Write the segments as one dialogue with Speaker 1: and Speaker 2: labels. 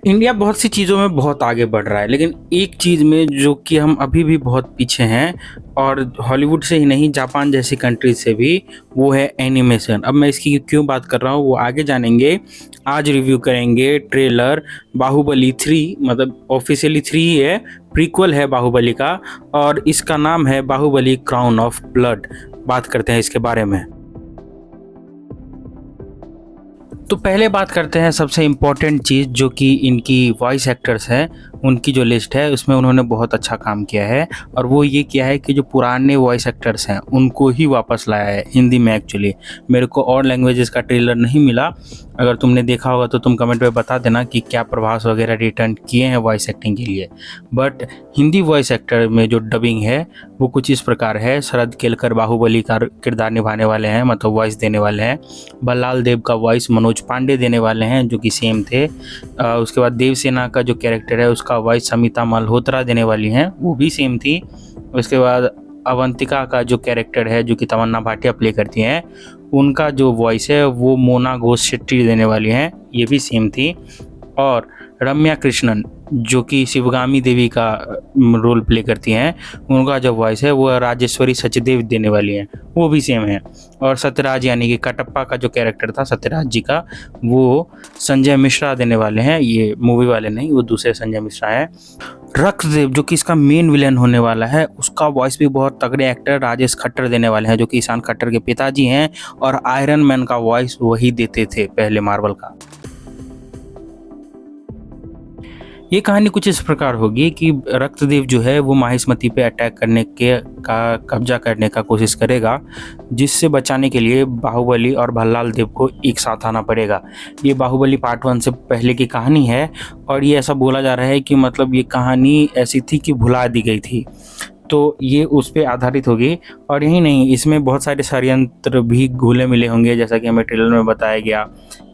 Speaker 1: India बहुत सी चीज़ों में बहुत आगे बढ़ रहा है, लेकिन एक चीज़ में जो कि हम अभी भी बहुत पीछे हैं, और हॉलीवुड से ही नहीं, जापान जैसी कंट्रीज से भी, वो है एनिमेशन। अब मैं इसकी क्यों बात कर रहा हूँ वो आगे जानेंगे। आज रिव्यू करेंगे ट्रेलर बाहुबली 3, मतलब ऑफिशियली 3 ही है, प्रीक्वल है बाहुबली का, और इसका नाम है बाहुबली क्राउन ऑफ ब्लड। बात करते हैं इसके बारे में। तो पहले बात करते हैं सबसे इम्पोर्टेंट चीज़, जो कि इनकी वॉइस एक्टर्स हैं, उनकी जो लिस्ट है उसमें उन्होंने बहुत अच्छा काम किया है। और वो ये किया है कि जो पुराने वॉइस एक्टर्स हैं उनको ही वापस लाया है हिंदी में। एक्चुअली मेरे को और लैंग्वेजेस का ट्रेलर नहीं मिला, अगर तुमने देखा होगा तो तुम कमेंट में बता देना कि क्या प्रभास वगैरह रिटर्न किए हैं वॉइस एक्टिंग के लिए। बट हिंदी वॉइस एक्टर में जो डबिंग है वो कुछ इस प्रकार है। शरद केलकर बाहुबली का किरदार निभाने वाले हैं, मतलब वॉइस देने वाले हैं। भल्लाल देव का वॉइस मनोज पांडे देने वाले हैं, जो कि सेम थे। उसके बाद देवसेना का जो कैरेक्टर है उसका वॉइस समिता मल्होत्रा देने वाली हैं, वो भी सेम थी। उसके बाद अवंतिका का जो कैरेक्टर है, जो कि तमन्ना भाटिया प्ले करती हैं, उनका जो वॉइस है वो मोना घोष शेट्टी देने वाली हैं, ये भी सेम थी। और रम्या कृष्णन, जो कि शिवगामी देवी का रोल प्ले करती हैं, उनका जो वॉइस है वो राजेश्वरी सचदेव देने वाली हैं, वो भी सेम है। और सत्यराज यानी कि कटप्पा का जो कैरेक्टर था सत्यराज जी का, वो संजय मिश्रा देने वाले हैं। ये मूवी वाले नहीं, वो दूसरे संजय मिश्रा हैं। रक्तदेव, जो कि इसका मेन विलेन होने वाला है, उसका वॉइस भी बहुत तगड़े एक्टर राजेश खट्टर देने वाले हैं, जो कि ईशान खट्टर के पिताजी हैं। और आयरन मैन का वॉइस वही देते थे पहले मार्वल का। ये कहानी कुछ इस प्रकार होगी कि रक्तदेव जो है वो माहिष्मती पे अटैक करने के का कब्जा करने का कोशिश करेगा, जिससे बचाने के लिए बाहुबली और भल्लाल देव को एक साथ आना पड़ेगा। ये बाहुबली पार्ट 1 से पहले की कहानी है, और ये ऐसा बोला जा रहा है कि मतलब ये कहानी ऐसी थी कि भुला दी गई थी, तो ये उस पे आधारित होगी। और यही नहीं, इसमें बहुत सारे षड्यंत्र भी घुले मिले होंगे, जैसा कि हमें ट्रेलर में बताया गया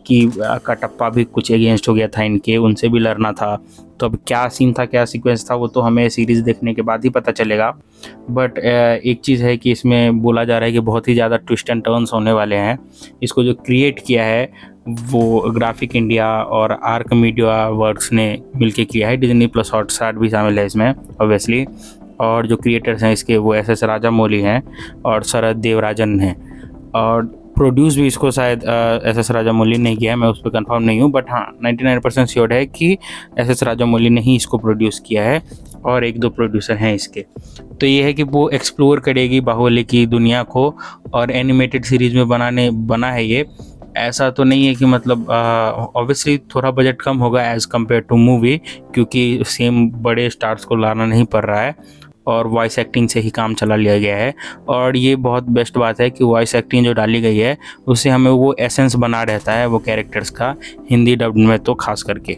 Speaker 1: कि कटप्पा भी कुछ अगेंस्ट हो गया था इनके, उनसे भी लड़ना था। तो अब क्या सीन था, क्या सीक्वेंस था, वो तो हमें सीरीज़ देखने के बाद ही पता चलेगा। बट एक चीज़ है कि इसमें बोला जा रहा है कि बहुत ही ज़्यादा ट्विस्ट एंड टर्न्स होने वाले हैं। इसको जो क्रिएट किया है वो ग्राफिक इंडिया और आर्क मीडिया वर्क्स ने मिलके किया है। डिज्नी प्लस हॉटस्टार भी शामिल है इसमें ऑब्वियसली। और जो क्रिएटर्स हैं इसके वो एस राजामौली हैं और शरद देवराजन हैं। और प्रोड्यूस भी इसको शायद एस राजामौली ने किया है, मैं उस पर कंफर्म नहीं हूँ, बट हाँ 99% श्योर है कि एस राजामौली ने ही इसको प्रोड्यूस किया है। और एक दो प्रोड्यूसर हैं इसके। तो ये है कि वो एक्सप्लोर करेगी बाहुबली की दुनिया को, और एनिमेटेड सीरीज़ में बना है ये। ऐसा तो नहीं है कि मतलब ऑब्वियसली थोड़ा बजट कम होगा एज़ कम्पेयर टू मूवी, क्योंकि सेम बड़े स्टार्स को लाना नहीं पड़ रहा है, और वॉइस एक्टिंग से ही काम चला लिया गया है। और ये बहुत बेस्ट बात है कि वॉइस एक्टिंग जो डाली गई है उससे हमें वो एसेंस बना रहता है वो कैरेक्टर्स का, हिंदी डब में तो खास करके।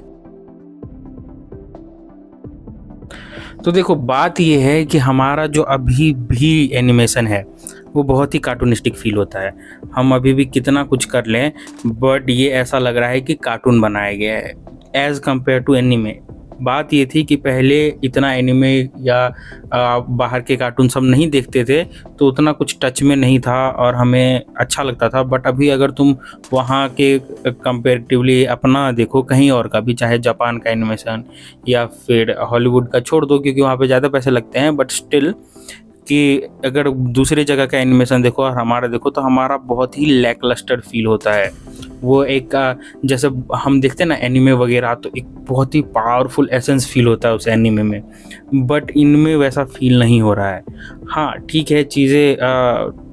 Speaker 1: तो देखो, बात ये है कि हमारा जो अभी भी एनिमेशन है वो बहुत ही कार्टूनिस्टिक फील होता है। हम अभी भी कितना कुछ कर लें, बट ये ऐसा लग रहा है कि कार्टून बनाया गया है एज़ कम्पेयर टू एनीमे। बात ये थी कि पहले इतना एनिमे या बाहर के कार्टून सब नहीं देखते थे, तो उतना कुछ टच में नहीं था और हमें अच्छा लगता था। बट अभी अगर तुम वहाँ के कंपेरेटिवली अपना देखो कहीं और का भी, चाहे जापान का एनिमेशन या फिर हॉलीवुड का छोड़ दो क्योंकि वहाँ पे ज़्यादा पैसे लगते हैं, बट स्टिल कि अगर दूसरी जगह का एनिमेशन देखो और हमारा देखो तो हमारा बहुत ही लैकलस्टर फील होता है। वो एक जैसे हम देखते हैं ना एनीमे वगैरह, तो एक बहुत ही पावरफुल एसेंस फील होता है उस एनीमे में, बट इनमें वैसा फील नहीं हो रहा है। हाँ ठीक है, चीज़ें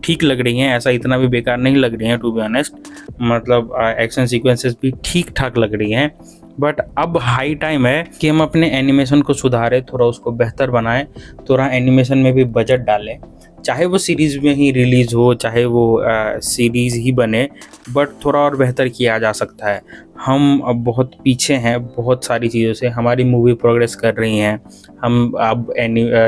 Speaker 1: ठीक लग रही हैं, ऐसा इतना भी बेकार नहीं लग रही हैं टू बी ऑनेस्ट। मतलब एक्शन सीक्वेंसेस भी ठीक ठाक लग रही हैं। बट अब हाई टाइम है कि हम अपने एनिमेशन को सुधारें, थोड़ा उसको बेहतर बनाएं, थोड़ा एनिमेशन में भी बजट डालें। चाहे वो सीरीज़ में ही रिलीज़ हो, चाहे वो सीरीज़ ही बने, बट थोड़ा और बेहतर किया जा सकता है। हम अब बहुत पीछे हैं बहुत सारी चीज़ों से, हमारी मूवी प्रोग्रेस कर रही हैं, हम अब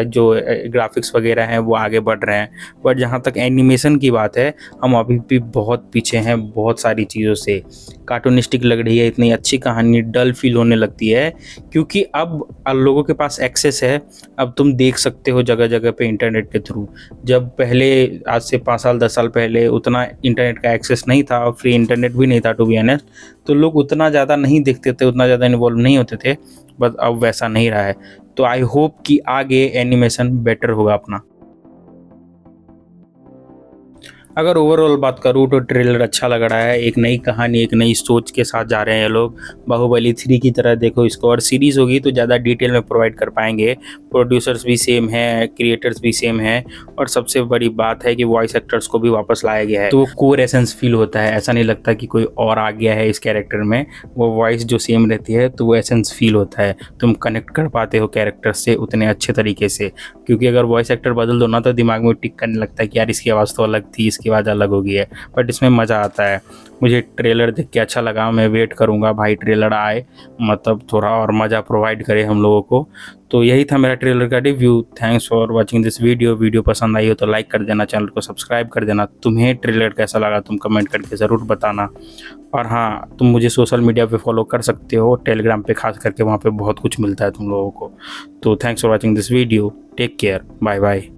Speaker 1: जो ग्राफिक्स वगैरह हैं वो आगे बढ़ रहे हैं, बट जहाँ तक एनिमेशन की बात है हम अभी भी बहुत पीछे हैं बहुत सारी चीज़ों से। कार्टूनिस्टिक लग रही है, इतनी अच्छी कहानी डल फील होने लगती है, क्योंकि अब लोगों के पास एक्सेस है। अब तुम देख सकते हो जगह जगह पे इंटरनेट के थ्रू। जब पहले आज से 5 साल 10 साल पहले उतना इंटरनेट का एक्सेस नहीं था और फ्री इंटरनेट भी नहीं था टू बी ऑनेस्ट, तो लोग उतना ज़्यादा नहीं देखते थे, उतना ज़्यादा इन्वॉल्व नहीं होते थे, बट अब वैसा नहीं रहा है। तो आई होप कि आगे एनिमेशन बेटर होगा अपना। अगर ओवरऑल बात करूँ तो ट्रेलर अच्छा लग रहा है, एक नई कहानी, एक नई सोच के साथ जा रहे हैं ये लोग। बाहुबली 3 की तरह देखो इसको, और सीरीज़ होगी तो ज़्यादा डिटेल में प्रोवाइड कर पाएंगे। प्रोड्यूसर्स भी सेम हैं, क्रिएटर्स भी सेम हैं, और सबसे बड़ी बात है कि वॉइस एक्टर्स को भी वापस लाया गया है, तो वो कोर एसेंस फील होता है। ऐसा नहीं लगता कि कोई और आ गया है इस कैरेक्टर में, वो वॉइस जो सेम रहती है तो वो एसेंस फील होता है, तुम कनेक्ट कर पाते हो कैरेक्टर से उतने अच्छे तरीके से। क्योंकि अगर वॉइस एक्टर बदल दो ना तो दिमाग में टिक करने लगता है कि यार इसकी आवाज़ तो अलग थी, इसकी आवाज़ अलग हो गई है, बट इसमें मज़ा आता है। मुझे ट्रेलर देख के अच्छा लगा, मैं वेट करूँगा भाई ट्रेलर आए, मतलब थोड़ा और मज़ा प्रोवाइड करे हम लोगों को। तो यही था मेरा ट्रेलर का review. Thanks for watching this video पसंद आई हो तो लाइक कर देना, चैनल को सब्सक्राइब कर देना। तुम्हें ट्रेलर कैसा लगा तुम कमेंट करके ज़रूर बताना। और हाँ, तुम मुझे सोशल मीडिया पे फॉलो कर सकते हो, टेलीग्राम पे खास करके, वहाँ पे बहुत कुछ मिलता है तुम लोगों को। तो thanks for watching this video, take care, bye bye.